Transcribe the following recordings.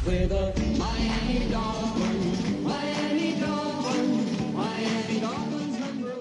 with the Miami Dolphins, Miami Dolphins, Miami Dolphins #1.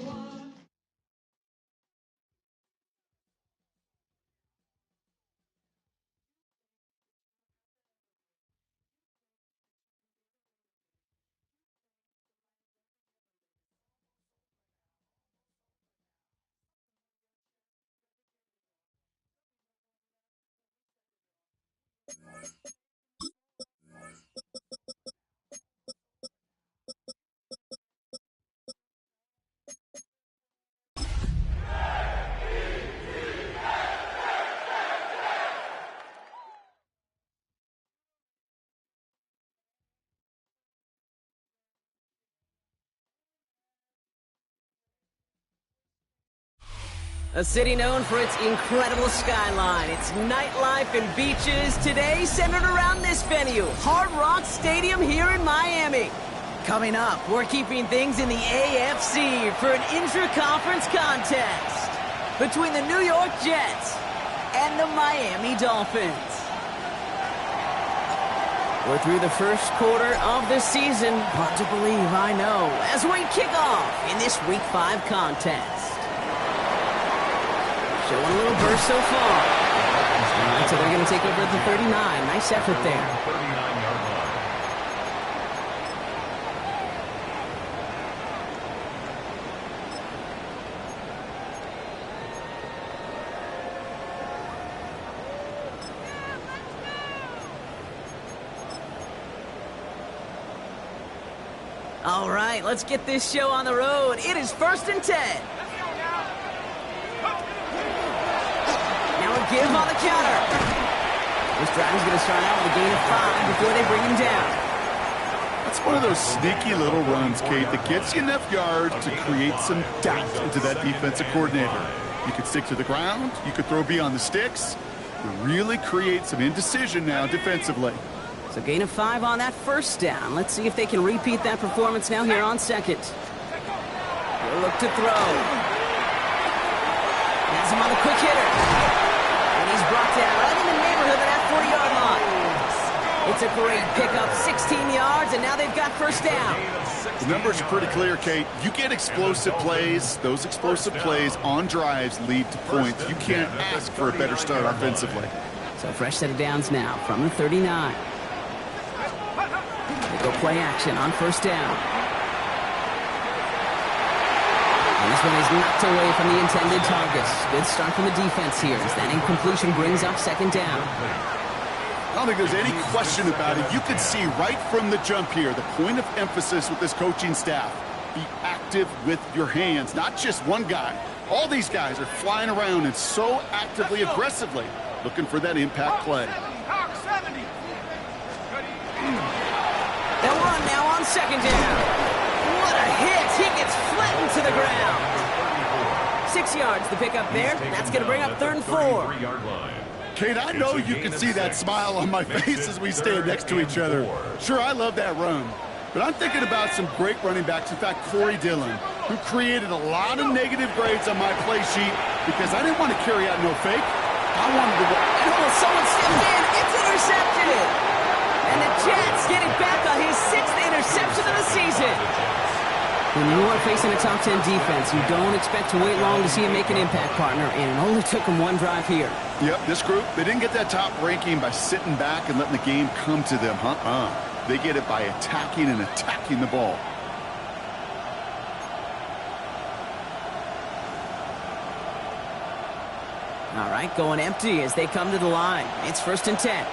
A city known for its incredible skyline, its nightlife and beaches, today centered around this venue, Hard Rock Stadium here in Miami. Coming up, we're keeping things in the AFC for an intra-conference contest between the New York Jets and the Miami Dolphins. We're through the first quarter of the season. Hard to believe, I know, as we kick off in this Week 5 contest. Showing a little burst so far. All right, so they're going to take over at the 39. Nice effort there. 39-yard line. All right, let's get this show on the road. It is 1st and 10. Now a give on the counter. This drive is going to start out with a gain of 5 before they bring him down. That's one of those sneaky little runs, Kate, that gets you enough yards to create some doubt into that defensive coordinator. You could stick to the ground. You could throw beyond the sticks. You really create some indecision now defensively. So gain of 5 on that first down. Let's see if they can repeat that performance now here on second. They'll look to throw. Has him on the quick hitter. And he's brought down right in the neighborhood of that 40-yard line. It's a great pickup, 16 yards, and now they've got first down. The numbers are pretty clear, Kate. You get explosive plays. Those explosive plays on drives lead to points. You can't ask for a better start offensively. So fresh set of downs now from the 39. They go play action on first down. And this one is knocked away from the intended targets. Good start from the defense here as that incompletion brings up second down. I don't think there's any question about it. You could see right from the jump here, the point of emphasis with this coaching staff. Be active with your hands, not just one guy. All these guys are flying around and so actively, aggressively looking for that impact play. They'll run now on second down. What a hit. He gets flattened to the ground. 6 yards the pick up there. That's going to bring up 3rd and 4. Kate, I know you can see that smile on my face as we stand next to each other. Sure, I love that run. But I'm thinking about some great running backs. In fact, Corey Dillon, who created a lot of negative grades on my play sheet because I didn't want to carry out no fake. I wanted to... Oh, someone stepped in. It's intercepted. And the Jets get it back on his 6th interception of the season. When you are facing a top 10 defense, you don't expect to wait long to see him make an impact, partner, and it only took him one drive here. Yep, this group, they didn't get that top ranking by sitting back and letting the game come to them. They get it by attacking and attacking the ball. All right, going empty as they come to the line. It's 1st and 10.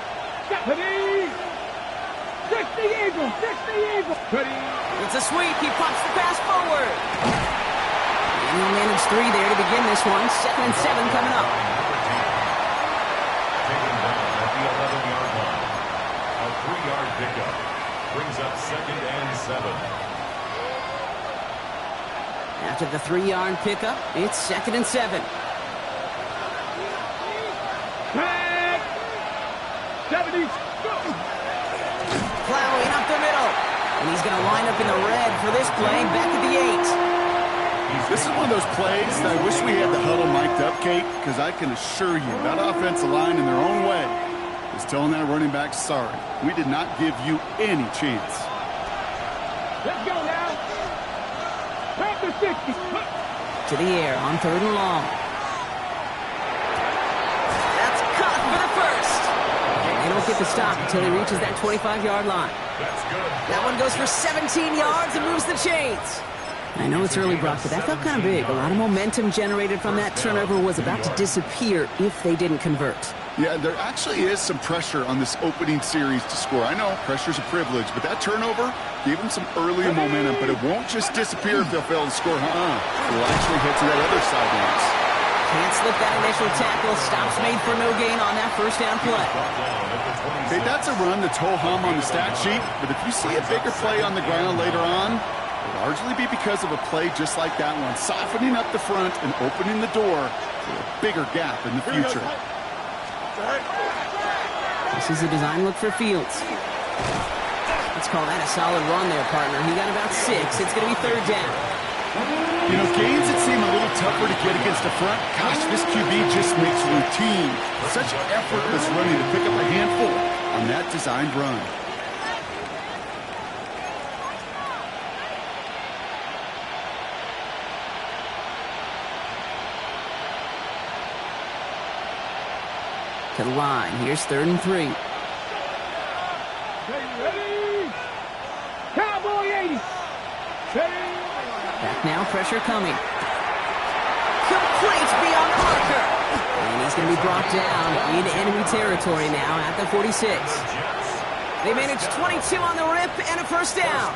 It's a sweep. He pops the pass forward. And he'll manage 3 there to begin this one. 2nd and 7 coming up. Taken down at the 11-yard line. A 3-yard pickup brings up 2nd and 7. After the 3-yard pickup, it's 2nd and 7. Plowing up the middle. And he's going to line up in the red for this play back at the 8. This is one of those plays that I wish we had the huddle mic'd up, Kate, because I can assure you that offensive line in their own way is telling that running back, sorry, we did not give you any chance. Let's go now. Back to 60. To the air on 3rd and long. That's caught for the first. They don't get the stop until he reaches that 25-yard line. That's good. That one goes for 17 yards and moves the chains. I know it's early, Brock, but that felt kind of big. A lot of momentum generated from that turnover was about to disappear if they didn't convert. Yeah, there actually is some pressure on this opening series to score. I know pressure's a privilege, but that turnover gave them some early momentum, but it won't just disappear if they'll fail to score. It'll actually head to that other sidelines. Can't slip that initial tackle. Stops made for no gain on that first down play. Okay, that's a run that's ho-hum on the stat sheet, but if you see a bigger play on the ground later on, it'll largely be because of a play just like that one, softening up the front and opening the door for a bigger gap in the future. This is a design look for Fields. Let's call that a solid run there, partner. He got about 6. It's going to be 3rd down. You know, games that seem a little tougher to get against the front, gosh, this QB just makes routine such effortless running to pick up a handful on that designed run. To the line. Here's 3rd and 3. Ready? Cowboy 80. Back now, pressure coming. Complete beyond the marker. And he's going to be brought down into enemy territory now at the 46. They managed 22 on the rip and a first down.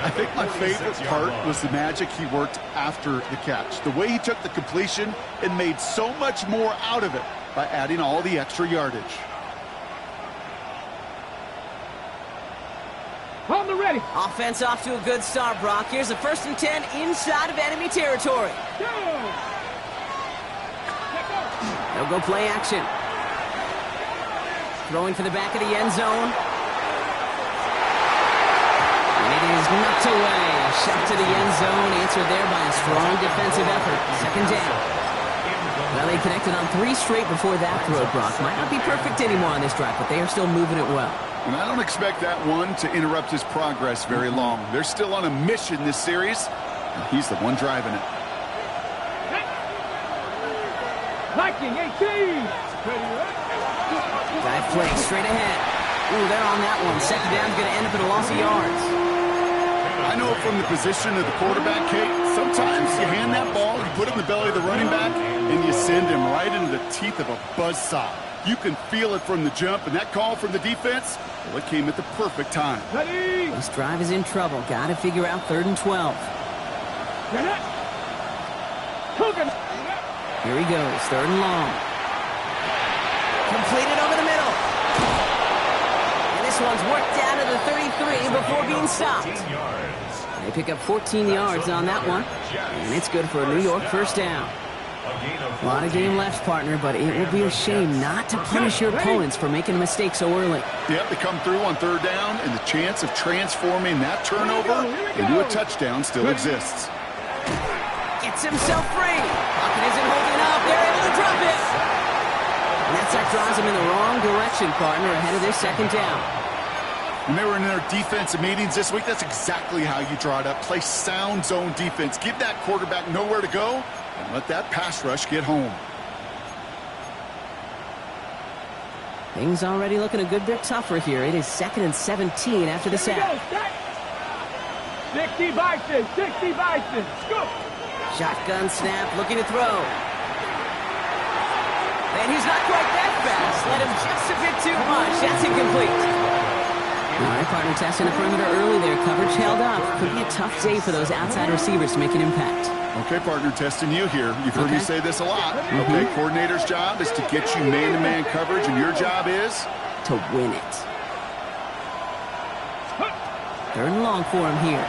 I think my favorite part was the magic he worked after the catch. The way he took the completion and made so much more out of it by adding all the extra yardage. On the ready. Offense off to a good start, Brock. Here's a 1st and 10 inside of enemy territory. Go. They'll go play action. Throwing for the back of the end zone. And it is knocked away. A shot to the end zone, answered there by a strong defensive effort. 2nd down. Well, they connected on 3 straight before that throw, Brock. Might not be perfect anymore on this drive, but they are still moving it well. And I don't expect that one to interrupt his progress very long. They're still on a mission this series, and he's the one driving it. Viking 18. Drive play straight ahead. Ooh, they're on that one. 2nd down's going to end up in a loss of yards. I know from the position of the quarterback, Kate, sometimes you hand that ball, you put it in the belly of the running back, and you send him right into the teeth of a buzzsaw. You can feel it from the jump, and that call from the defense, well, it came at the perfect time. Ready. This drive is in trouble. Got to figure out 3rd and 12. Here he goes. 3rd and long. Completed over the middle. And this one's worked down to the 33 before being stopped. They pick up 14 yards on that one. And it's good for a New York 1st down. A lot of game left, partner, but it would be a shame not to punish your opponents for making a mistake so early. Yep, they come through on 3rd down, and the chance of transforming that turnover into a touchdown still exists. Gets himself free. Pocket isn't holding up. They're able to drop it. And that sack drives him in the wrong direction, partner, ahead of their 2nd down. When they were in their defensive meetings this week, that's exactly how you draw it up. Play sound zone defense. Give that quarterback nowhere to go, and let that pass rush get home. Things already looking a good bit tougher here. It is 2nd and 17 after the sack. 60 Bison, 60 Bison. Go. Shotgun snap, looking to throw. And he's not quite that fast. Let him just a bit too much. That's incomplete. All right, partner, testing the perimeter early there. Coverage held up. Could be a tough day for those outside receivers to make an impact. Okay, partner, testing you here. You've heard me say this a lot. Okay, coordinator's job is to get you man-to-man coverage, and your job is? To win it. 3rd and long for him here.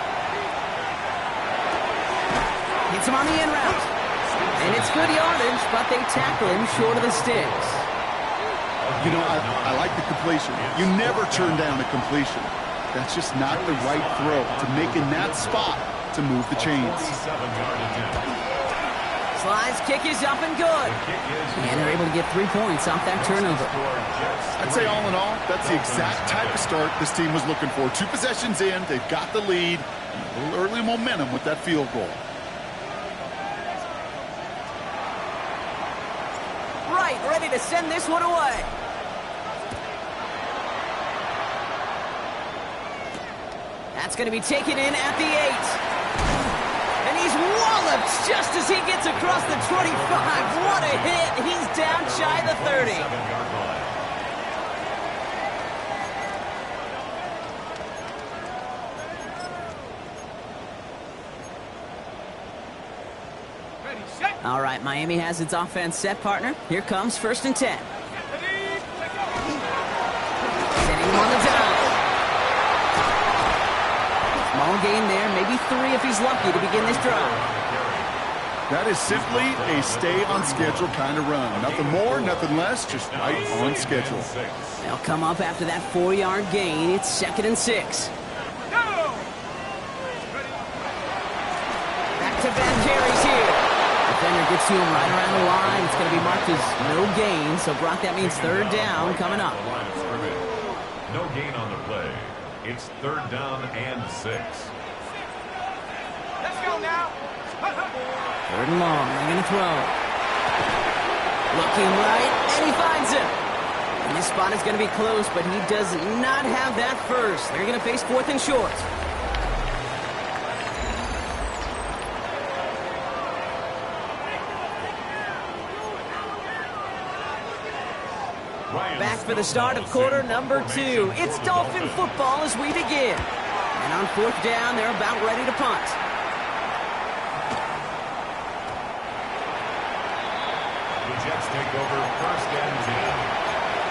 Hits him on the in route. And it's good yardage, but they tackle him short of the sticks. You know, I like the completion. You never turn down a completion. That's just not the right throw to make in that spot to move the chains. Slice kick is up and good. And they're able to get 3 points off that turnover. I'd say all in all, that's the exact type of start this team was looking for. 2 possessions in, they've got the lead, a little early momentum with that field goal. Right, ready to send this one away. That's going to be taken in at the 8. And he's walloped just as he gets across the 25. What a hit. He's down shy of the 30. All right, Miami has its offense set, partner. Here comes 1st and 10. Setting him on the down. Small gain there, maybe 3 if he's lucky to begin this drive. That is simply a stay on schedule kind of run. Nothing more, nothing less, just right on schedule. They'll come up after that 4-yard gain. It's 2nd and 6. Back-to-back carries here. Defender gets to him right around the line. It's going to be marked as no gain. So, Brock, that means 3rd down coming up. No gain on the play. It's 3rd down and 6. Let's go now. 3rd and long. They're going to throw. Looking right, and he finds him. And this spot is going to be close, but he does not have that first. They're going to face 4th and short. Back for the start of quarter number 2. It's Dolphin football as we begin. And on 4th down, they're about ready to punt. The Jets take over 1st and 10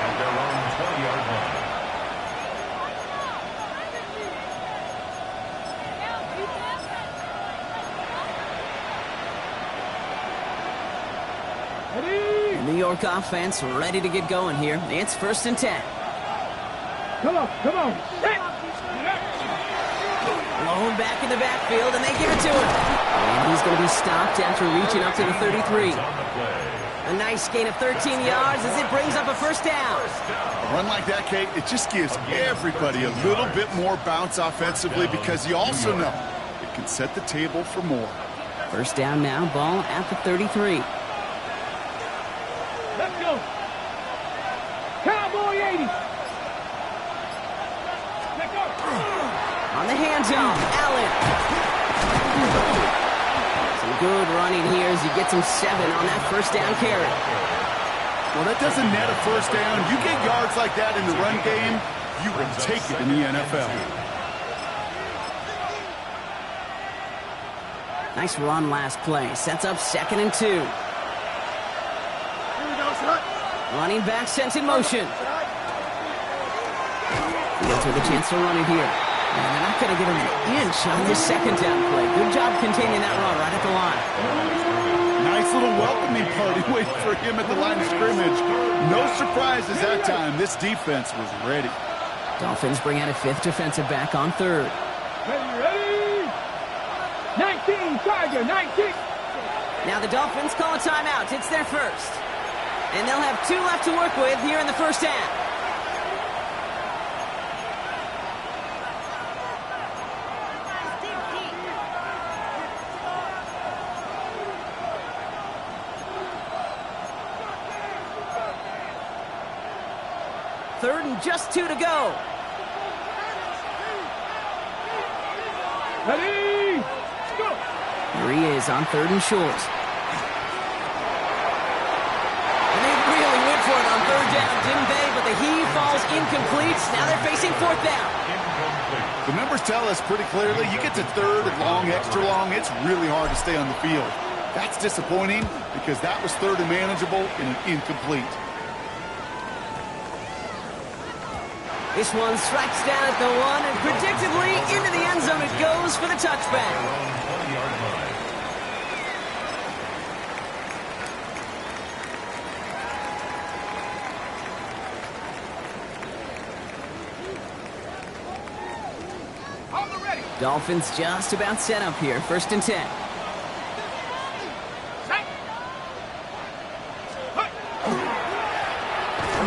at their own 20-yard line. New York offense ready to get going here. It's 1st and 10. Come on, come on. Blown back in the backfield, and they give it to him. And he's going to be stopped after reaching up to the 33. A nice gain of 13 yards as it brings up a 1st down. A run like that, Kate, it just gives everybody a little bit more bounce offensively because you also know it can set the table for more. 1st down now, ball at the 33. Let's go. Cowboy 80. Let's go. On the handoff, Allen. Some good running here as he gets him 7 on that 1st down carry. Well, that doesn't net a 1st down. You get yards like that in the run game, you will take it in the NFL. Nice run last play. Sets up 2nd and 2. Running back sent in motion. Fields with a chance to run it here. And they're not going to give him an inch on this 2nd down play. Good job containing that run right at the line. Nice little welcoming party waiting for him at the line of scrimmage. No surprises that time. This defense was ready. Dolphins bring out a 5th defensive back on 3rd. Ready? 19, Tiger, 19. Now the Dolphins call a timeout. It's their 1st. And they'll have 2 left to work with here in the 1st half. Third and just 2 to go. Ready? Go. Here he is on 3rd and short. For it on 3rd down, didn't they? But the heave falls incomplete. Now they're facing 4th down. The numbers tell us pretty clearly, you get to 3rd and long, extra long, it's really hard to stay on the field. That's disappointing because that was 3rd and manageable and an incomplete. This one strikes down at the 1, and predictably into the end zone it goes for the touchback. Dolphins just about set up here. 1st and 10.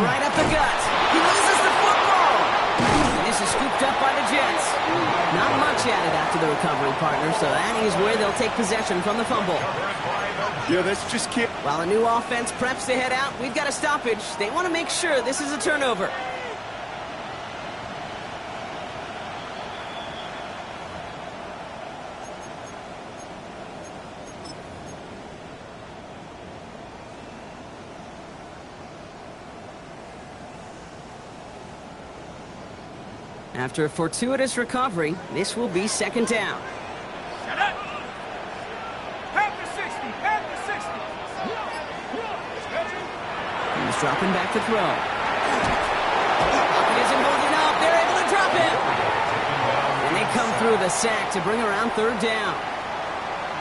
Right up the gut. He loses the football. And this is scooped up by the Jets. Not much added after the recovery, partner, so that is where they'll take possession from the fumble. Yeah, that's just kick. While the new offense preps to head out, we've got a stoppage. They want to make sure this is a turnover. After a fortuitous recovery, this will be second down. Set up. Half the 60. Half the 60. He's dropping back to throw. He isn't holding up. They're able to drop him. And they come through the sack to bring around third down.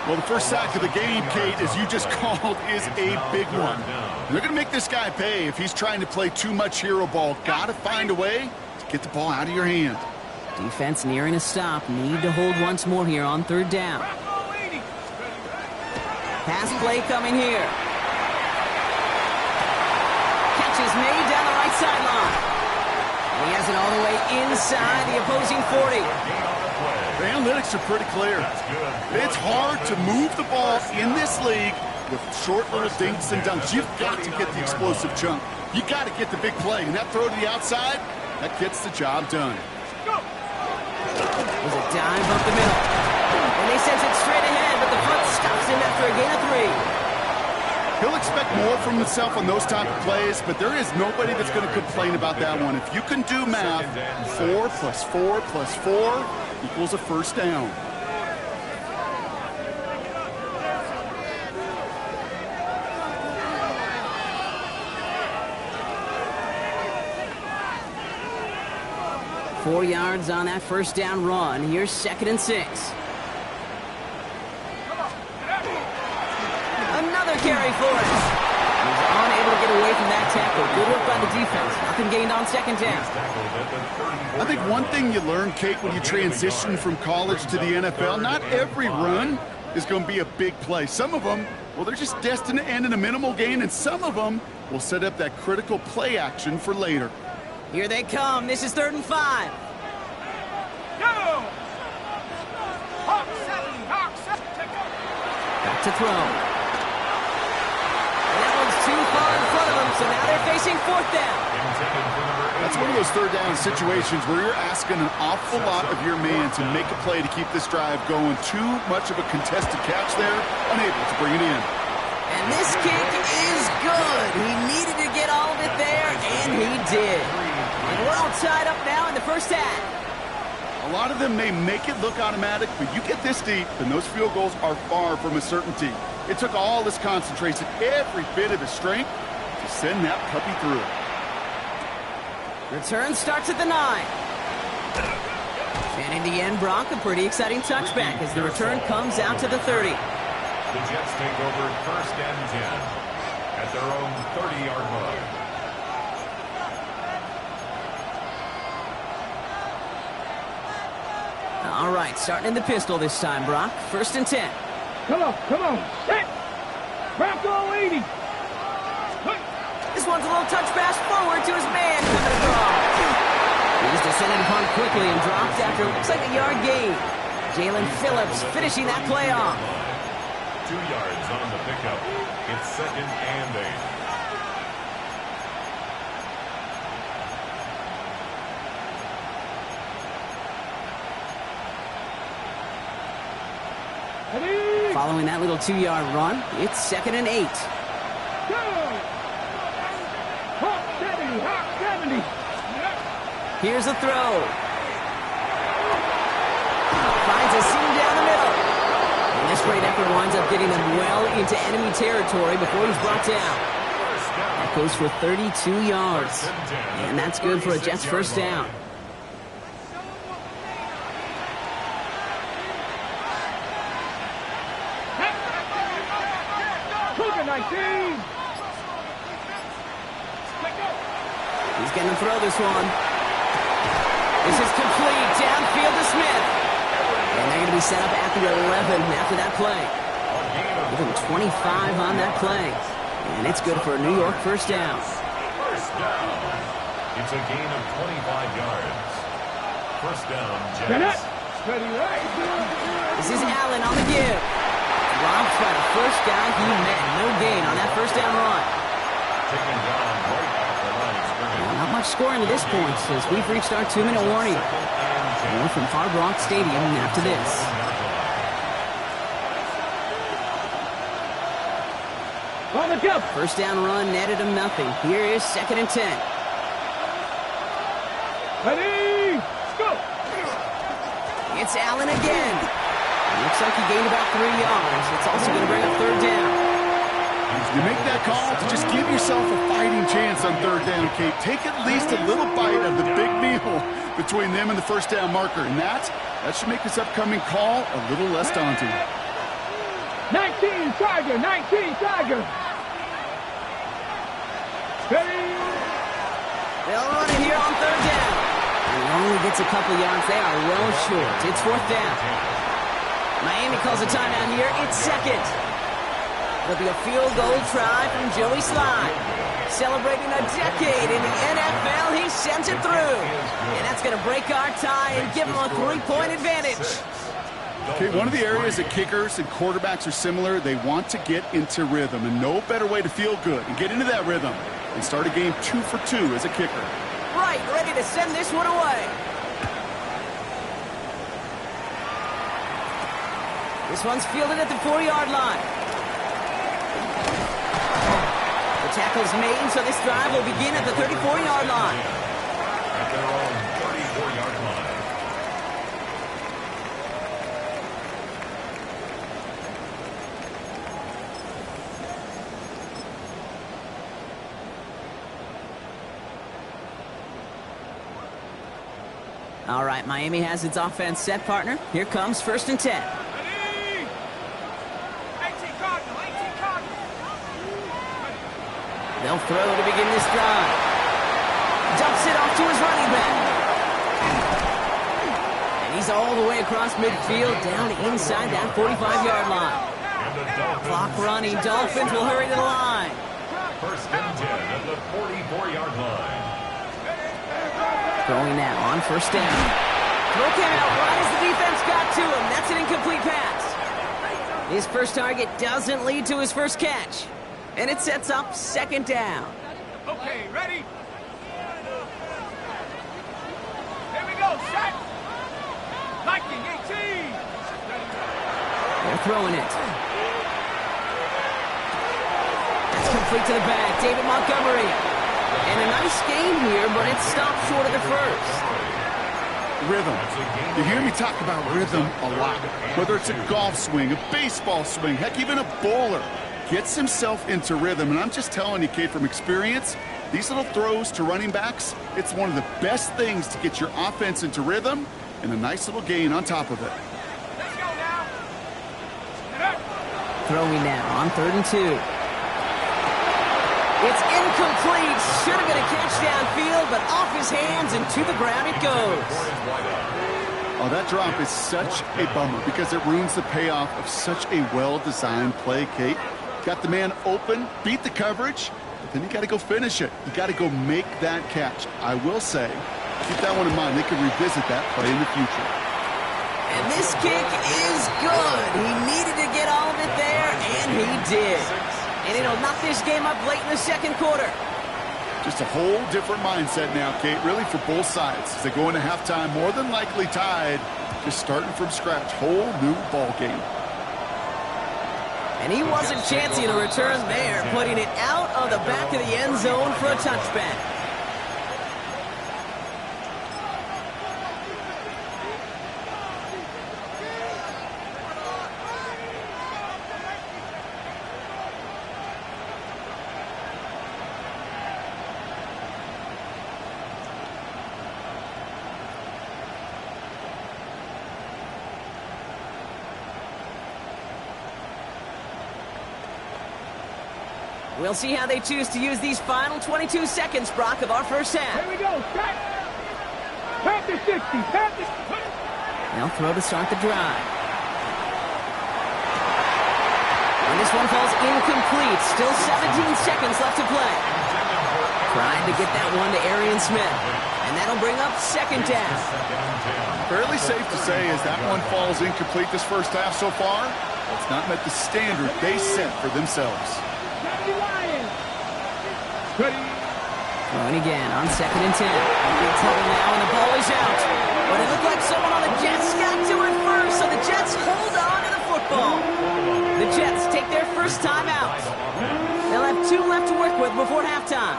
Well, the first sack of the game, Kate, as you just called, is a big one. They're going to make this guy pay if he's trying to play too much hero ball. Got to find a way to get the ball out of your hand. Defense nearing a stop. Need to hold once more here on third down. Pass play coming here. Catch is made down the right sideline. And he has it all the way inside the opposing 40. The analytics are pretty clear. It's hard to move the ball in this league with short little dinks and dunks. You've got to get the explosive chunk. You got to get the big play. And that throw to the outside, that gets the job done. There's a dive up the middle. And they send it straight ahead, but the front stops him after a gain of 3. He'll expect more from himself on those type of plays, but there is nobody that's going to complain about that one. If you can do math, 4 plus 4 plus 4 equals a first down. Four yards on that first down run. Here's second and 6. Another carry for us. He's unable to get away from that tackle. Good work by the defense. Nothing gained on second down. I think one thing you learn, Kate, when you transition from college to the NFL, not every run is going to be a big play. Some of them, well, they're just destined to end in a minimal gain, and some of them will set up that critical play action for later. Here they come. This is 3rd and 5. Go! Hawk 70. Hawk 70. Take over. Back to throw. And that one's too far in front of them, so now they're facing 4th down. That's one of those third down situations where you're asking an awful lot of your man to make a play to keep this drive going. Too much of a contested catch there, unable to bring it in. And this kick is good. He needed to get all of it there, and he did. And we're all tied up now in the first half. A lot of them may make it look automatic, but you get this deep, and those field goals are far from a certainty. It took all his concentration, every bit of his strength, to send that puppy through. Return starts at the 9. And in the end, Brock, a pretty exciting touchback as the return comes out to the 30. The Jets take over 1st and 10 at their own 30-yard line. All right, starting in the pistol this time, Brock. 1st and 10. Come on. Set. Bronco 80. This one's a little touch pass forward to his man coming across. He's descended upon quickly and dropped after it looks like a yard gain. Jalen Phillips finishing that play off. 2 yards on the pickup. It's 2nd and 8. Ready? Following that little 2-yard run, it's 2nd and 8. Go! Hawk 70. Hawk 70. Here's a throw. Finds a seam down the middle. And this great effort winds up getting them well into enemy territory before he's brought down. That goes for 32 yards. And that's good for a Jets first down. Cougar 19. He's going to throw this one. This is complete. Downfield to Smith. And they're going to be set up at the 11 after that play. Give him 25 on that play. And it's good for a New York first down. First down. It's a gain of 25 yards. First down, Get it. Jets. Steady right. This is Allen on the give. Robbed by the first guy he met. No gain on that first down run. Taken down right at the line of scrimmage. Not much scoring at this point, as we've reached our 2-minute warning. More from Hard Rock Stadium after this. On the jump. First down run netted him nothing. Here is 2nd and 10. Ready. Let's go. It's Allen again. Looks like he gained about 3 yards. It's also going to bring up 3rd down. You make that call to just give yourself a fighting chance on 3rd down, Kate. Take at least a little bite of the big meal between them and the first down marker. And that should make this upcoming call a little less daunting. 19 Tiger. 19 Tiger. Steady. They'll run it here on 3rd down. He only gets a couple yards. They are well short. It's 4th down. Miami calls a timeout here. It's 2nd. It'll be a field goal try from Joey Slye. Celebrating a decade in the NFL, he sends it through. And that's going to break our tie and give him a 3-point advantage. Okay, one of the areas that kickers and quarterbacks are similar, they want to get into rhythm. And no better way to feel good and get into that rhythm and start a game 2 for 2 as a kicker. Right, ready to send this one away. This one's fielded at the 4-yard line. The tackle's made, so this drive will begin at the 34-yard line. At their own 34-yard line. All right, Miami has its offense set, partner. Here comes 1st and 10. Ready. 18 Cardinal. 18 Cardinal. They'll throw to begin this drive. Dumps it off to his running back. And he's all the way across midfield, down inside that 45-yard line. And the Dolphins. Clock running. Dolphins will hurry to the line. First and 10 at the 44-yard line. Throwing now on 1st down. Throw came out right as the defense got to him. That's an incomplete pass. His first target doesn't lead to his first catch. And it sets up 2nd down. Okay, ready. Here we go. Set. Viking 18. They're throwing it. That's complete to the back. David Montgomery. And a nice game here, but it stopped short of the first. Rhythm. You hear me talk about rhythm a lot. Whether it's a golf swing, a baseball swing, heck, even a bowler gets himself into rhythm. And I'm just telling you, Kate, from experience, these little throws to running backs, it's one of the best things to get your offense into rhythm and a nice little gain on top of it. Let's go now. Throwing now on 3rd and 2. It's incomplete. Should have been a catch downfield, but off his hands and to the ground it goes. Oh, that drop is such a bummer because it ruins the payoff of such a well-designed play, Kate. Got the man open, beat the coverage, but then you got to go finish it. You got to go make that catch. I will say, keep that one in mind. They can revisit that play in the future. And this kick is good. He needed to get all of it there, and he did. And it'll knock this game up late in the 2nd quarter. Just a whole different mindset now, Kate, really for both sides. As they go into halftime, more than likely tied, just starting from scratch, whole new ball game. And he wasn't chancing a return there, putting it out of the back of the end zone for a touchback. We'll see how they choose to use these final 22 seconds, Brock, of our first half. Here we go. Set. Panther 60. Panther. They'll throw to start the drive. And this one falls incomplete. Still 17 seconds left to play. Trying to get that one to Arian Smith. And that'll bring up second down. Fairly safe to say as that one falls incomplete this first half so far, it's not met the standard they set for themselves. Throwing again on second and 10. Big trouble now, and the ball is out. But it looked like someone on the Jets got to it first, so the Jets hold on to the football. The Jets take their first time out. They'll have 2 left to work with before halftime.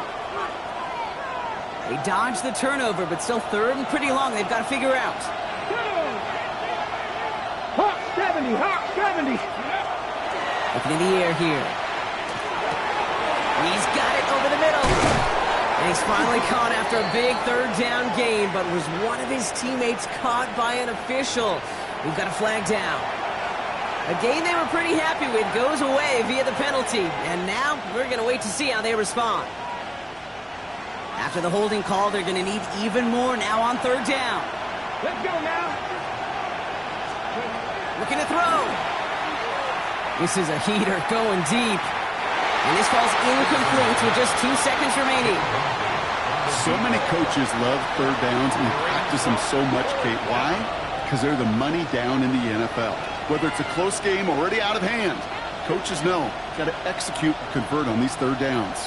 They dodged the turnover, but still third and pretty long they've got to figure out. Hawk 70, Hawk 70. Looking in the air here. He's got it over the middle. And he's finally caught after a big third down gain, but was one of his teammates caught by an official. We've got a flag down. A game they were pretty happy with goes away via the penalty, and now we're going to wait to see how they respond. After the holding call, they're going to need even more now on third down. Let's go now. Looking to throw. This is a heater going deep. And this falls incomplete with just 2 seconds remaining. So many coaches love third downs and practice them so much, Kate. Why? Because they're the money down in the NFL. Whether it's a close game already out of hand, coaches know got to execute and convert on these third downs.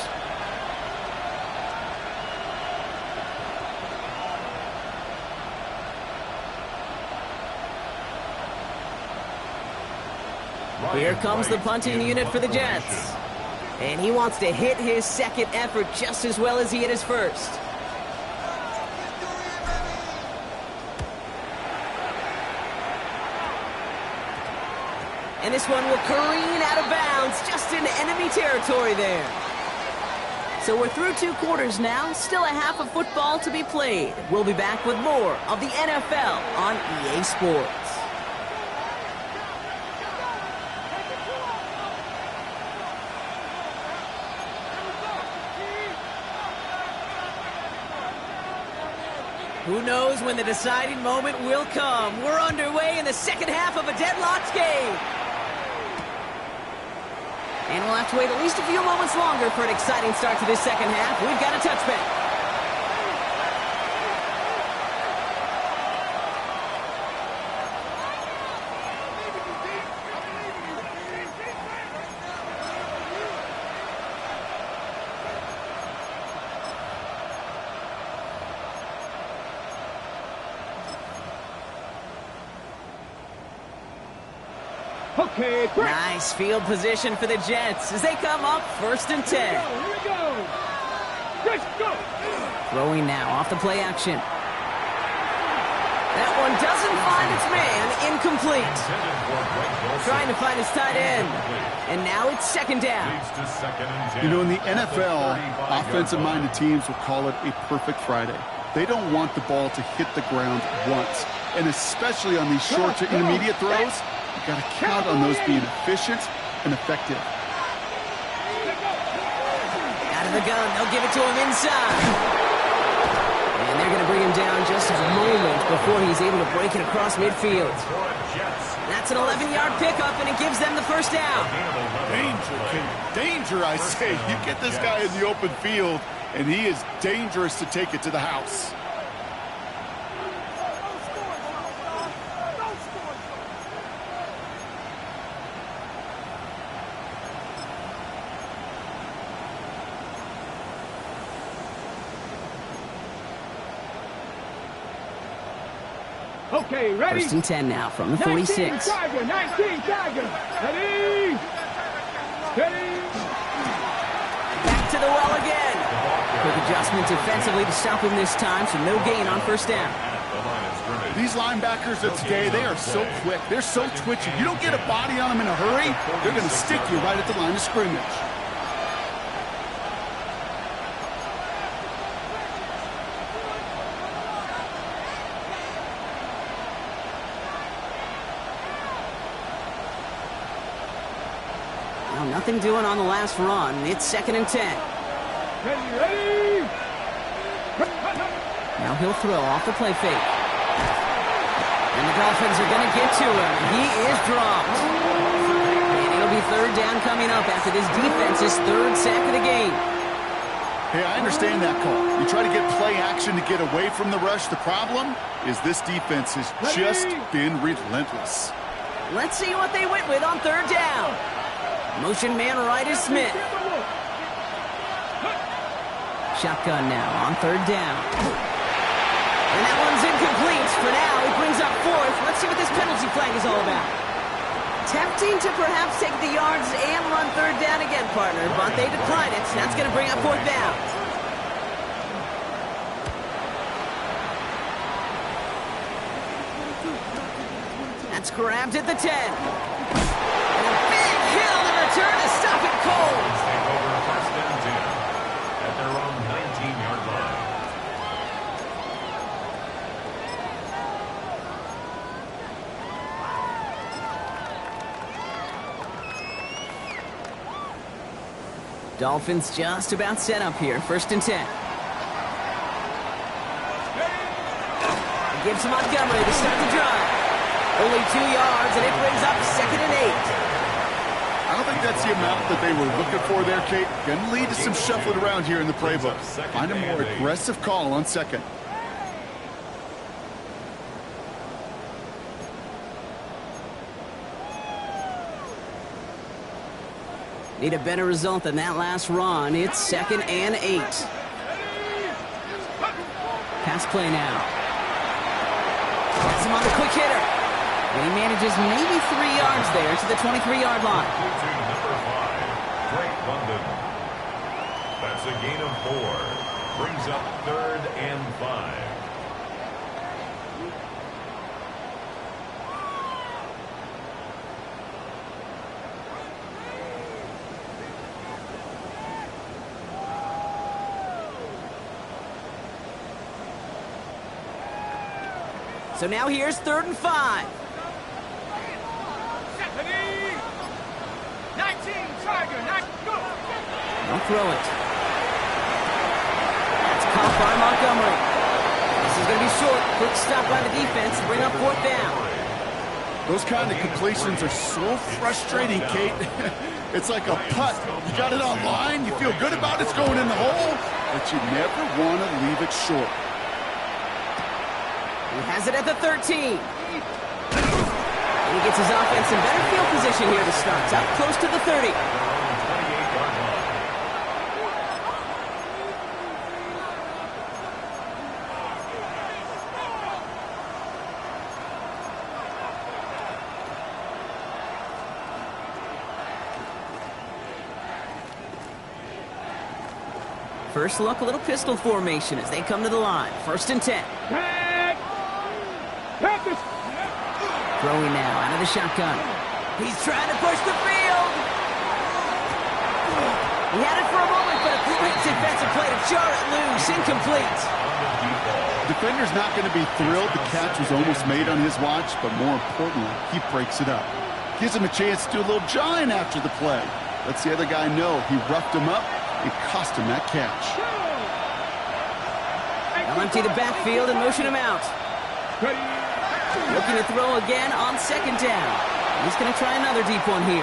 Here comes the punting unit for the Jets. And he wants to hit his second effort just as well as he hit his first. And this one will careen out of bounds just into enemy territory there. So we're through 2 quarters now, still a half of football to be played. We'll be back with more of the NFL on EA Sports. Who knows when the deciding moment will come? We're underway in the second half of a deadlocked game. And we'll have to wait at least a few moments longer for an exciting start to this second half. We've got a touchback. Okay, quick. Nice field position for the Jets as they come up first and 10. Here we go. Let's go. Throwing now off the play action. That one doesn't find its man. Incomplete. Trying to find his tight end. And now it's second down. You know, in the NFL, offensive-minded teams will call it a perfect Friday. They don't want the ball to hit the ground once. And especially on these short to intermediate throws, you've got to count on those being efficient and effective. Out of the gun, they'll give it to him inside. And they're going to bring him down just a moment before he's able to break it across midfield. That's an 11-yard pickup, and it gives them the first down. Danger, King. Danger, I say. You get this guy in the open field, and he is dangerous to take it to the house. Okay, ready? First and 10 now from the 46. 19 Tiger, 19 Tiger. Ready? Ready? Back to the well again. Quick adjustment defensively to stop him this time, so no gain on first down. These linebackers of today, they are so quick. They're so twitchy. You don't get a body on them in a hurry, they're going to stick you right at the line of scrimmage. Well, nothing doing on the last run. It's second and 10. Ready? Now he'll throw off the play fake. And the Dolphins are going to get to him. He is dropped. And it'll be third down coming up after this defense's third sack of the game. Hey, I understand that call. You try to get play action to get away from the rush. The problem is this defense has just been relentless. Let's see what they went with on third down. Motion man right is Smith. Shotgun now on third down. And that one's incomplete. For now, he brings up fourth. Let's see what this penalty flag is all about. Tempting to perhaps take the yards and run third down again, partner, but they decline it. That's going to bring up fourth down. That's grabbed at the 10. And a big hit on the return to stop it cold. Take over first and 10 at their own 19-yard line. Dolphins just about set up here. First and 10. It gives Montgomery to start the drive. Only 2 yards, and it brings up second and 8. I don't think that's the amount that they were looking for there, Kate. Going to lead to some shuffling around here in the playbook. Find a more aggressive call on second. Need a better result than that last run. It's second and 8. Pass play now. Has him on the quick hitter. And he manages maybe 3 yards there to the 23-yard line. To number 5, Drake London. That's a gain of 4. Brings up third and 5. So now here's third and 5. 19, Tiger, go! Don't throw it. That's caught by Montgomery. This is going to be short. Quick stop by the defense to bring up fourth down. Those kind of completions are so frustrating, Kate. It's like a putt. You got it on line, you feel good about it's going in the hole, but you never want to leave it short. He has it at the 13. And he gets his offense in better field position here to start. Up close to the 30. First look, a little pistol formation as they come to the line. First and 10. Throwing now out of the shotgun. He's trying to push the field. He had it for a moment, but a great defensive play to jar it loose. Incomplete. Defender's not going to be thrilled the catch was almost made on his watch, but more importantly, he breaks it up. Gives him a chance to do a little jawing after the play. Lets the other guy know he roughed him up and cost him that catch. They'll empty the backfield and motion him out. Looking to throw again on second down. He's going to try another deep one here.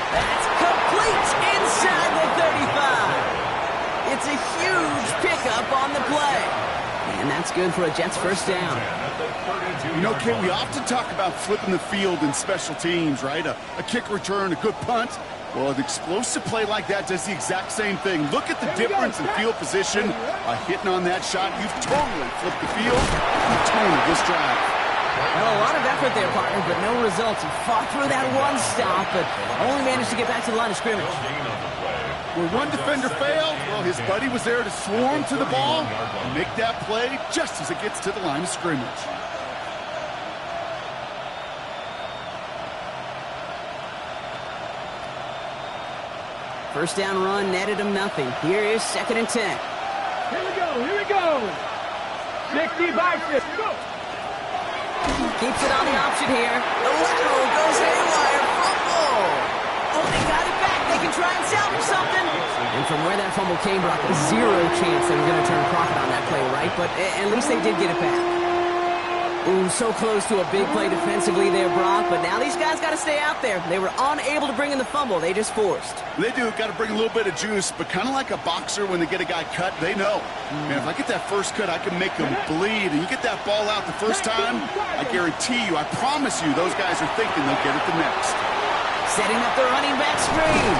That's complete inside the 35. It's a huge pickup on the play. And that's good for a Jets first down. You know, Kate, we often talk about flipping the field in special teams, right? A kick return, a good punt. Well, an explosive play like that does the exact same thing. Look at the difference in field position. By hitting on that shot, you've totally flipped the field and the tone of this drive. Well, a lot of effort there, partner, but no results. He fought through that one stop, but only managed to get back to the line of scrimmage. Where one defender failed, well, his buddy was there to swarm to the ball and make that play just as it gets to the line of scrimmage. First down run netted him nothing. Here is second and 10. Here we go. 60 bicep, go! Keeps it on the option here. The lateral goes haywire. Fumble. Oh, they got it back. They can try and salvage something. And from where that fumble came, Brock, zero chance they were going to turn a profit on that play, right? But at least they did get it back. Ooh, so close to a big play defensively there, Brock, but now these guys got to stay out there. They were unable to bring in the fumble. They just forced. They do. Got to bring a little bit of juice, but kind of like a boxer when they get a guy cut, they know. Man, if I get that first cut, I can make them bleed. And you get that ball out the first time, I guarantee you, I promise you, those guys are thinking they'll get it the next. Setting up the running back screen.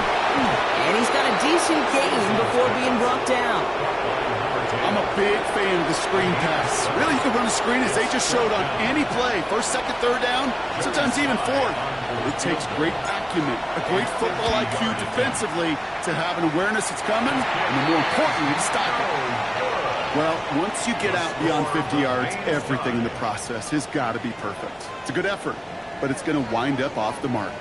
And he's got a decent gain before being brought down. I'm a big fan of the screen pass. Really, you can run a screen as they just showed on any play. First, second, third down, sometimes even fourth. It takes great acumen, a great football IQ defensively to have an awareness it's coming, and then more importantly, to stop it. Well, once you get out beyond 50 yards, everything in the process has got to be perfect. It's a good effort, but it's going to wind up off the mark.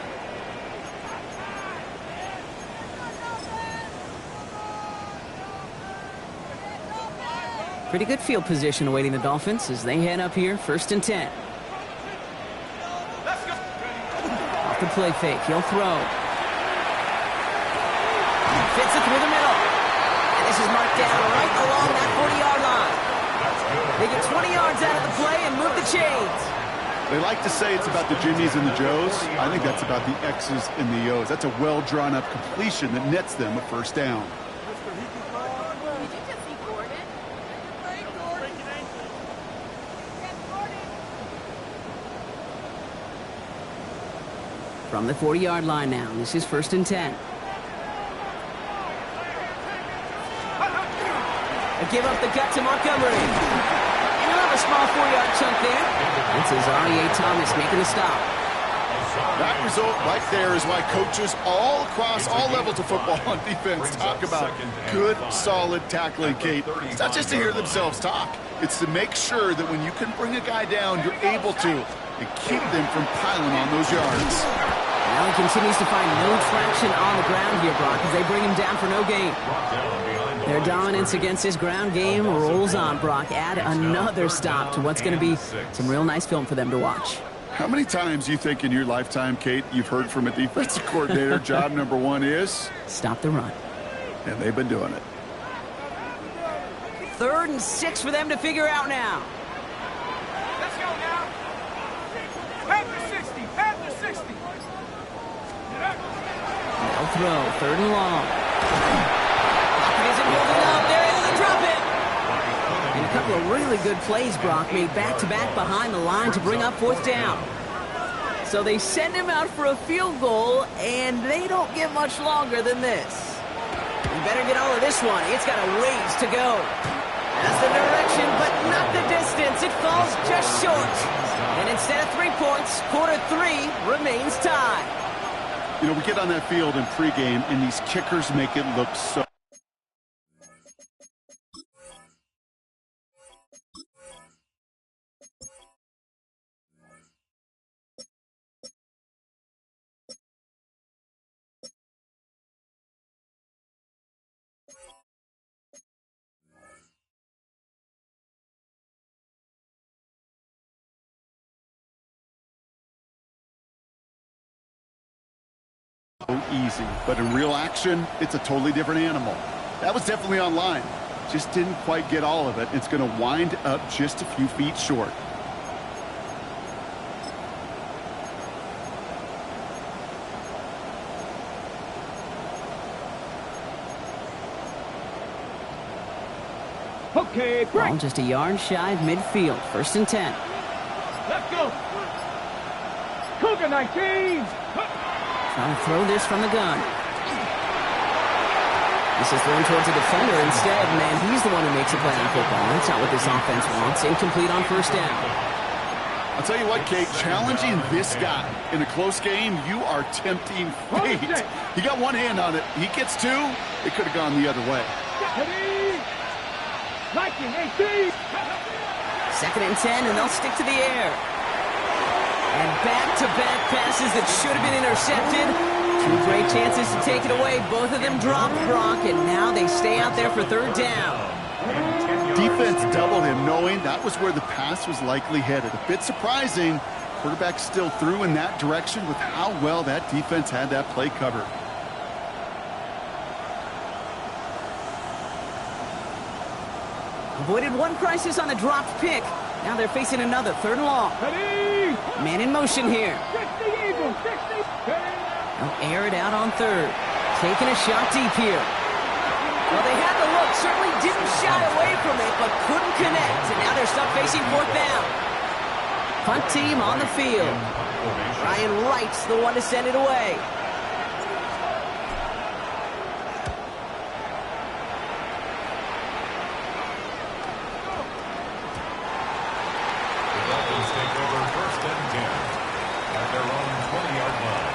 Pretty good field position awaiting the Dolphins as they head up here, 1st and 10. Off the play fake, he'll throw. Fits it through the middle. And this is marked down right along that 40-yard line. They get 20 yards out of the play and move the chains. They like to say it's about the Jimmies and the Joes. I think that's about the X's and the O's. That's a well-drawn-up completion that nets them a first down. From the 40-yard line now, this is 1st and 10. A give up the gut to Montgomery. And he'll have a small 4-yard chunk there. This is R.E.A. Thomas making the stop. That result right there is why coaches all across all levels of football on defense talk about good, solid tackling, Kate. It's not just to hear themselves talk. It's to make sure that when you can bring a guy down, you're able to, and keep them from piling on those yards. Now he continues to find no traction on the ground here, Brock, as they bring him down for no gain. Their dominance against his ground game rolls on, Brock. Add another stop to what's going to be some real nice film for them to watch. How many times do you think in your lifetime, Kate, you've heard from a defensive coordinator, job number one is? Stop the run. And they've been doing it. 3rd and 6 for them to figure out now. Let's go now. Panther 60. Panther 60. They'll throw. 3rd and long. Pocket isn't holding up. They're able to drop it. And a couple of really good plays, Brock, made back-to-back behind the line to bring up 4th down. So they send him out for a field goal, and they don't get much longer than this. You better get all of this one. It's got a ways to go. That's the direction, but not the distance. It falls just short. And instead of 3 points, quarter 3 remains tied. You know, we get on that field in pregame, and these kickers make it look so... easy, but in real action, it's a totally different animal. That was definitely on line. Just didn't quite get all of it. It's going to wind up just a few feet short. Okay, break. Ball just a yard shy of midfield. 1st and 10. Let's go. Cougar 19. Trying to throw this from the gun. This is thrown towards a defender instead. Man, he's the one who makes a play on football. That's not what this offense wants. Incomplete on 1st down. I'll tell you what, Kate, challenging this guy in a close game, you are tempting fate. He got one hand on it. He gets 2. It could have gone the other way. 19, 18. 2nd and 10, and they'll stick to the air. And back-to-back passes that should have been intercepted. 2 great chances to take it away. Both of them dropped, Brock, and now they stay out there for 3rd down. Defense doubled him, knowing that was where the pass was likely headed. A bit surprising. Quarterback still threw in that direction with how well that defense had that play covered. Avoided one crisis on a dropped pick. Now they're facing another 3rd and long. Ready? Man in motion here. 60 Eagles, 60. They'll air it out on 3rd. Taking a shot deep here. Well, they had the look. Certainly didn't shy away from it, but couldn't connect. And now they're stuck facing 4th down. Punt team on the field. Ryan Wright's the one to send it away. The Dolphins take over 1st and 10 at their own 20-yard line.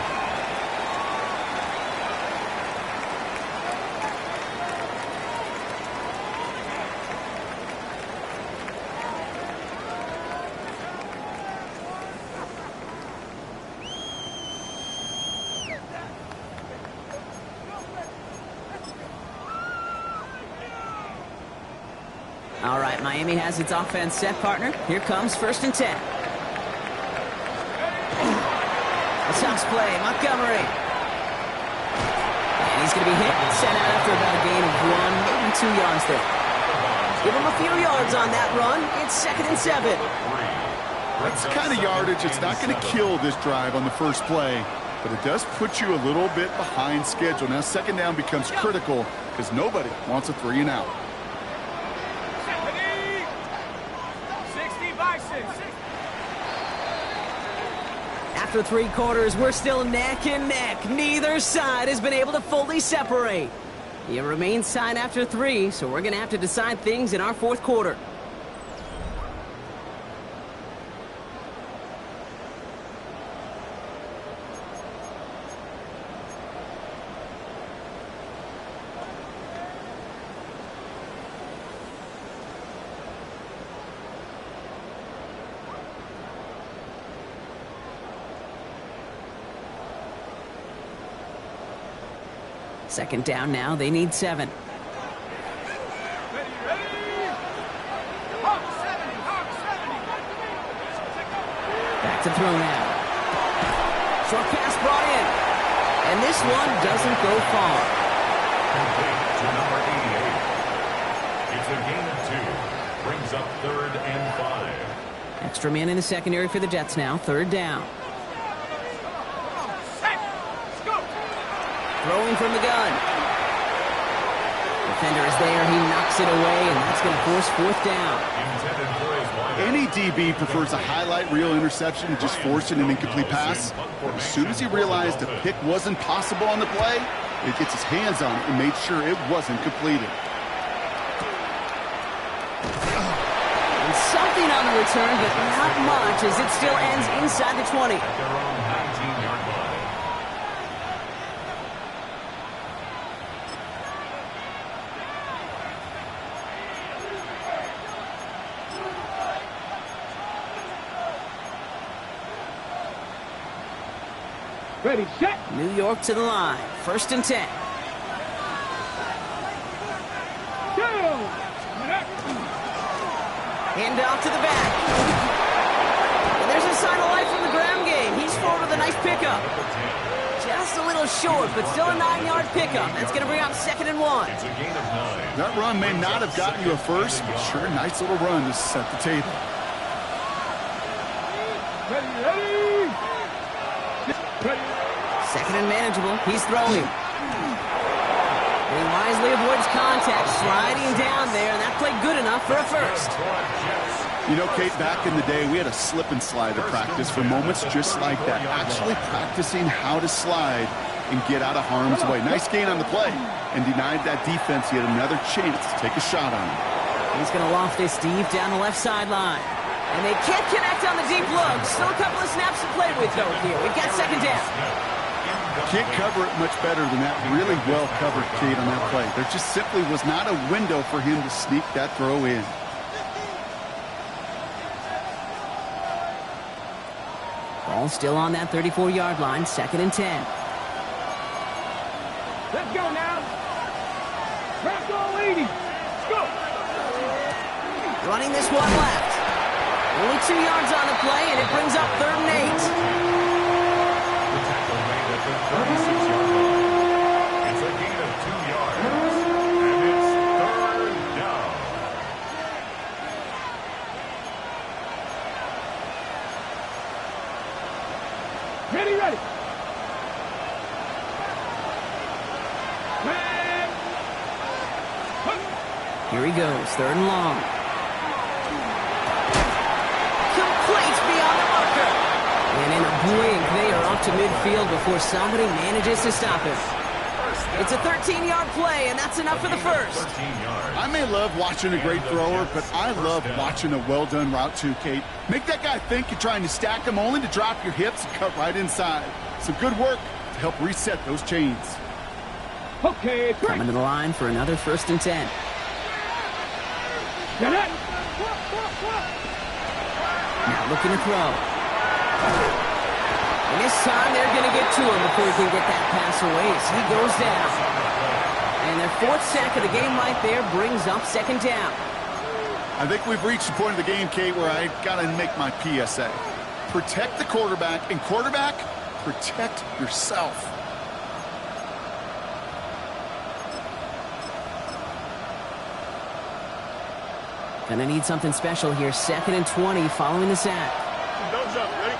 All right, Miami has its offense set, partner. Here comes 1st and 10. A tough play, Montgomery. And he's going to be hit, sent out after about a gain of 1, maybe 2 yards there. Give him a few yards on that run. It's 2nd and 7. That's the kind of yardage. It's not going to kill this drive on the first play, but it does put you a little bit behind schedule. Now 2nd down becomes critical because nobody wants a 3 and out. 60 by 6. After 3 quarters, we're still neck and neck. Neither side has been able to fully separate. It remains tied after 3, so we're going to have to decide things in our 4th quarter. Second down now, they need 7. Ready, ready. Hawk 70, Hawk 70. Back to throw now. Short pass brought in. And this one doesn't go far. Complete to number 88. It's a gain of 2. Brings up 3rd and 5. Extra man in the secondary for the Jets now. 3rd down. Throwing from the gun. Defender is there. He knocks it away, and that's going to force 4th down. Intended for his wide. Any DB prefers a highlight reel interception to just forcing an incomplete pass. But as soon as he realized a pick wasn't possible on the play, he gets his hands on it and made sure it wasn't completed. And something on the return, but not much, as it still ends inside the 20. At their own 19-yard line. Ready, set. New York to the line. 1st and 10. Hand off to the back. And there's a sign of life from the ground game. He's forward with a nice pickup. Just a little short, but still a 9-yard pickup. That's going to bring up 2nd and 1. It's a gain of 9. That run may not have gotten you a first, but sure, nice little run to set the table. Ready, ready. Ready. 2nd and manageable. He's throwing. And he wisely avoids contact, sliding down there, and that played good enough for a first. You know, Kate, back in the day, we had a slip and slide to practice for moments just like that. Actually practicing how to slide and get out of harm's way. Nice gain on the play, and denied that defense yet another chance to take a shot on him. He's going to loft this deep down the left sideline. And they can't connect on the deep look. Still a couple of snaps to play with, though, here. We've got 2nd down. Can't cover it much better than that. Really well covered, Kate, on that play. There just simply was not a window for him to sneak that throw in. Ball still on that 34-yard line, 2nd and 10. Let's go now. Let's go, lady. Let's go. Running this one left. Only 2 yards on the play, and it brings up 3rd and 8. The tackle made at the 36-yard line. It's a gain of 2 yards. And it's 3rd down. Ready, ready. Here he goes, 3rd and long. Complete beyond the marker. And in a blink, they are up to midfield before somebody manages to stop him. It's a 13-yard play, and that's enough for the first. I may love watching a great thrower, but I love watching a well-done route too, Kate. Make that guy think you're trying to stack him only to drop your hips and cut right inside. Some good work to help reset those chains. Okay, Coming to the line for another 1st and 10. Get it. Now looking to throw. And this time they're going to get to him before he can get that pass away as he goes down. And their 4th sack of the game right there brings up 2nd down. I think we've reached the point of the game, Kate, where I got to make my PSA. Protect the quarterback, and quarterback, protect yourself. Gonna need something special here. 2nd and 20 following the sack. Thumbs up, ready?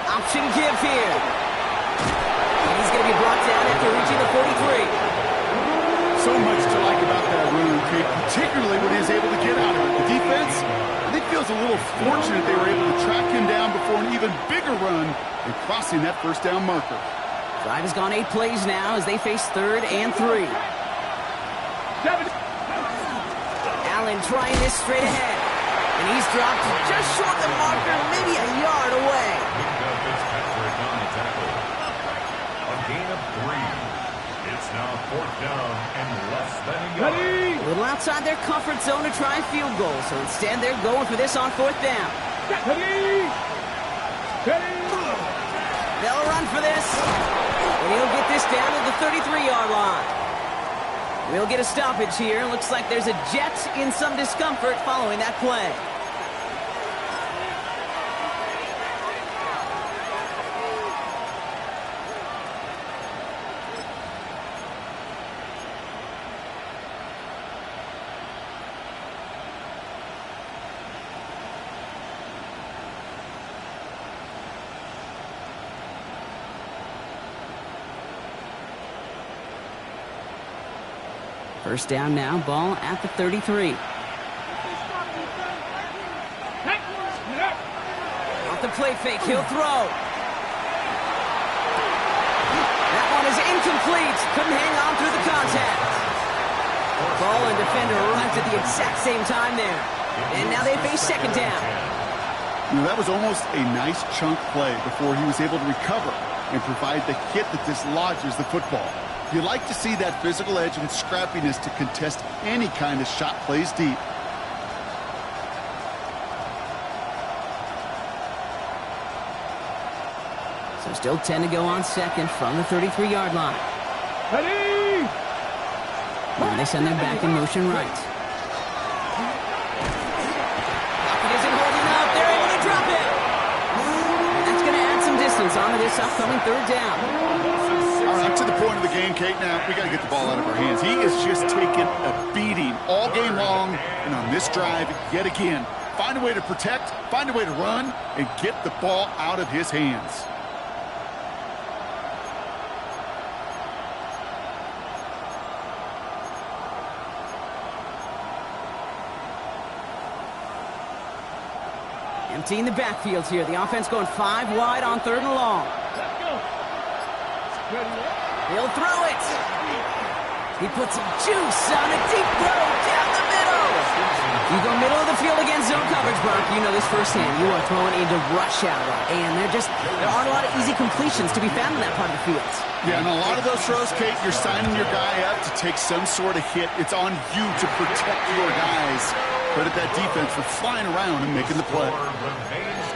Option give here. And he's gonna be brought down after reaching the 43. So much to like about that run, Kate, particularly when he was able to get out of it. The defense, I think, feels a little fortunate they were able to track him down before an even bigger run and crossing that 1st down marker. Drive has gone 8 plays now as they face 3rd and 3. 7. Allen trying this straight ahead. And he's dropped just short of the marker, maybe a yard away. A gain of 3. It's now 4th down and less than a yard. Ready. A little outside their comfort zone to try a field goal, so instead they're going for this on 4th down. Ready. Ready. They'll run for this, and he'll get this down to the 33-yard line. We'll get a stoppage here. Looks like there's a Jet in some discomfort following that play. First down now, ball at the 33. Off the play fake, he'll throw. That one is incomplete. Couldn't hang on through the contact. Ball and defender arrived at the exact same time there. And now they face 2nd down. You know, that was almost a nice chunk play before he was able to recover and provide the hit that dislodges the football. You like to see that physical edge and scrappiness to contest any kind of shot plays deep. So still 10 to go on 2nd from the 33-yard line. Ready. Now they send them back in motion right. It isn't holding up. They're able to drop it. And that's going to add some distance onto this upcoming 3rd down. All right, to the point of the game, Kate, now we got to get the ball out of our hands. He is just taking a beating all game long, and on this drive, yet again, find a way to protect, find a way to run, and get the ball out of his hands. Emptying the backfield here. The offense going 5 wide on 3rd and long. Let's go. Ready. He'll throw it. He puts some juice on a deep throw down the middle. You go middle of the field against zone coverage, Brock. You know this firsthand. You are throwing into rush hour, and there aren't a lot of easy completions to be found in that part of the field. Yeah, and a lot of those throws, Kate, you're signing your guy up to take some sort of hit. It's on you to protect your guys. Credit that defense for flying around and making the play.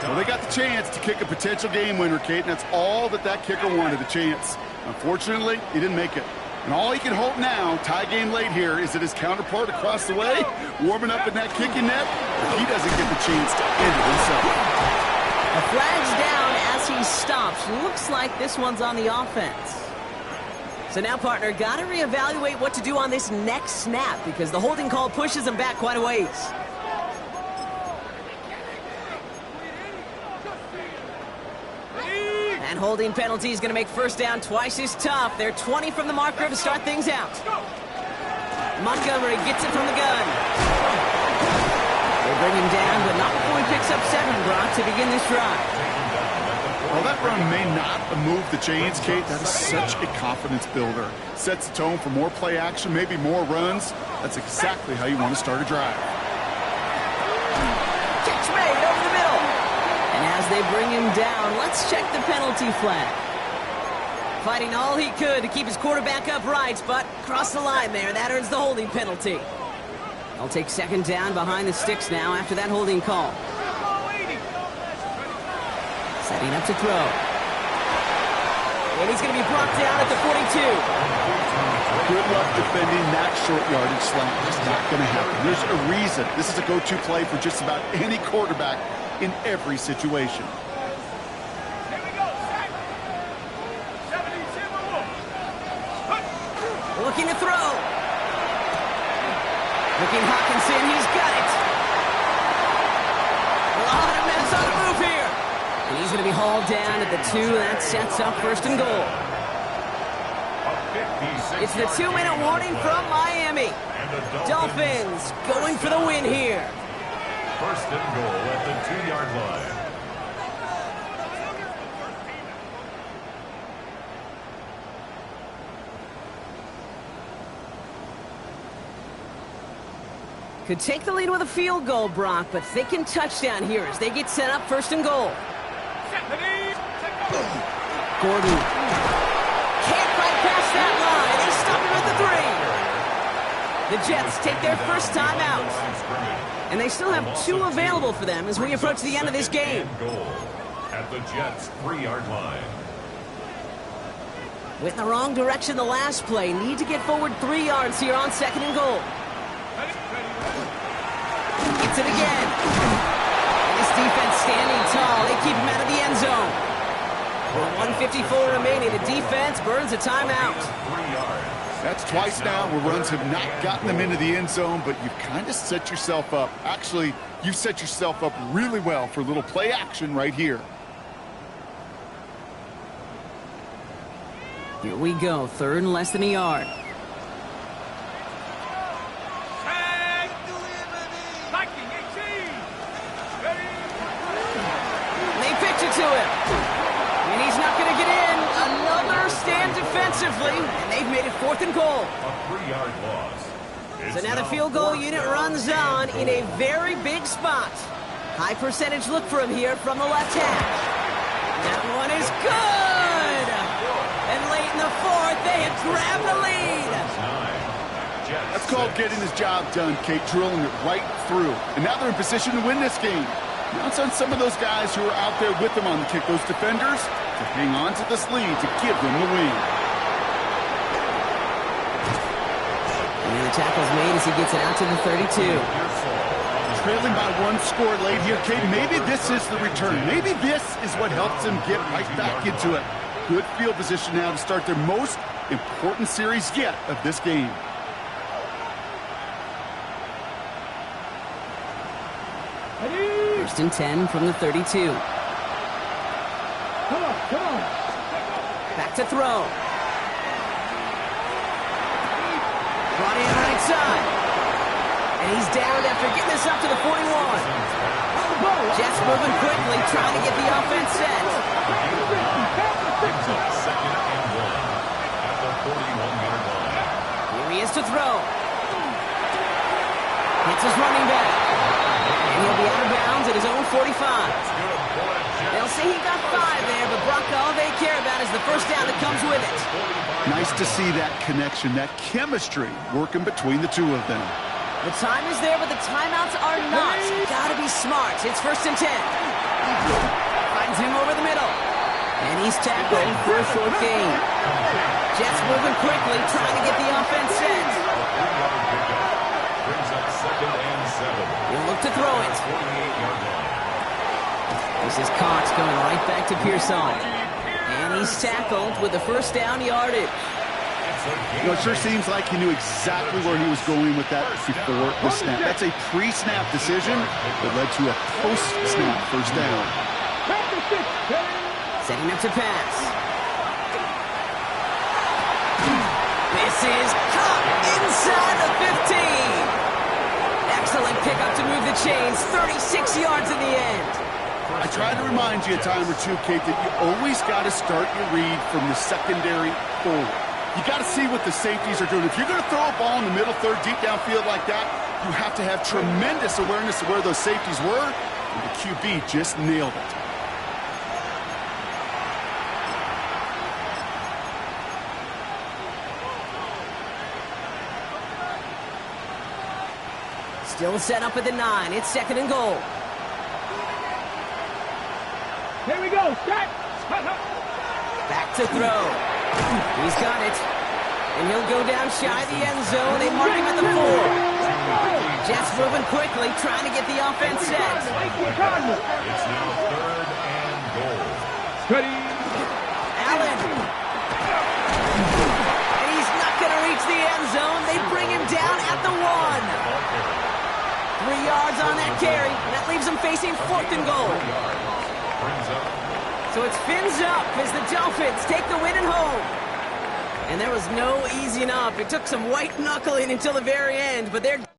Well, they got the chance to kick a potential game winner, Kate, and that's all that kicker wanted, a chance. Unfortunately, he didn't make it. And all he can hope now, tie game late here, is that his counterpart across the way, warming up in that kicking net, he doesn't get the chance to end it himself. A flag's down as he stops. Looks like this one's on the offense. So now, partner, got to reevaluate what to do on this next snap because the holding call pushes him back quite a ways. That holding penalty is going to make first down twice as tough. They're 20 from the marker to start things out. Montgomery gets it from the gun. They bring him down, but not before he picks up 7, Brock, to begin this drive. Well, that run may not have moved the chains, Kate. That is such a confidence builder. Sets the tone for more play action, maybe more runs. That's exactly how you want to start a drive. Catch made over the middle. And as they bring him down, let's check the penalty flag. Fighting all he could to keep his quarterback upright, but crossed the line there. That earns the holding penalty. They'll take second down behind the sticks now after that holding call. Setting up to throw. And he's going to be brought down at the 42. Good luck defending that short yardage slant. It's not going to happen. There's a reason. This is a go-to play for just about any quarterback in every situation. Here we go. 77. Looking to throw. Looking Hawkinson. He's got it. A lot of minutes on the move here. And he's going to be hauled down at the 2. That sets up first and goal. It's the 2-minute warning from Miami. Dolphins going for the win here. First and goal at the 2-yard line. Could take the lead with a field goal, Brock, but thinking touchdown here as they get set up first and goal. Gordon can't quite pass that line. They stop him at the 3. The Jets take their first time out. And they still have 2 available for them as we approach the end of this game. Goal at the Jets' 3-yard line. Went in the wrong direction the last play. Need to get forward 3 yards here on second and goal. Gets it again. And this defense standing tall. They keep him out of the end zone. With 1:54 remaining, the defense burns a timeout. 3 yards. That's twice now where runs have not gotten them into the end zone, but you've kind of set yourself up. Actually, you've set yourself up really well for a little play action right here. Here we go, 3rd and less than a yard. They pitch it to him. And he's not going to get in. Another stand defensively, and they've made it 4th and goal. A 3-yard loss. So now the field goal unit runs on in a very big spot. High percentage look for him here from the left hash. That one is good. And late in the 4th, they have grabbed the lead. That's called getting his job done, Kate, drilling it right through. And now they're in position to win this game. Now it's on some of those guys who are out there with them on the kick, those defenders, to hang on to this lead to give them the win. And the tackle's made as he gets it out to the 32. Trailing by 1 score late here, Kate. Maybe this is the return. Maybe this is what helps them get right back into it. Good field position now to start their most important series yet of this game. First and 10 from the 32. Come on. Back to throw. Brought in right side. And he's down after getting this up to the 41. Jets moving quickly, trying to get the offense set. Brings up 2nd and 1 at the 41-yard line. Here he is to throw. Hits his running back. And he'll be out of bounds at his own 45. They'll say he got 5 there, but Brock, all they care about is the first down that comes with it. Nice to see that connection, that chemistry working between the 2 of them. The time is there, but the timeouts are not. Gotta be smart. It's first and 10. Finds him over the middle. And he's tackled for a short gain. Jets moving quickly, trying to get the offense set. Brings up 2nd and 7. He'll look to throw it. 48-yard line. This is Cox going right back to Pearson. And he's tackled with the first down yardage. You know, it sure seems like he knew exactly where he was going with that before the snap. That's a pre-snap decision that led to a post-snap first down. Setting up to pass. This is caught inside the 15. Excellent pickup to move the chains. 36 yards in the end. I try to remind you a time or two, Kate, that you always got to start your read from the secondary forward. You got to see what the safeties are doing. If you're going to throw a ball in the middle third, deep downfield like that, you have to have tremendous awareness of where those safeties were, and the QB just nailed it. Still set up at the 9. It's 2nd and goal. Here we go. Set. Back to throw. He's got it. And he'll go down shy of the end zone. They mark him at the 4. Jets moving quickly, trying to get the offense set. It's now 3rd and goal. Steady. Allen. And he's not going to reach the end zone. They bring him down at the 1. 3 yards on that carry, and that leaves them facing 4th and goal. So it's fins up as the Dolphins take the win at home. And there was no easing up. It took some white knuckling until the very end, but they're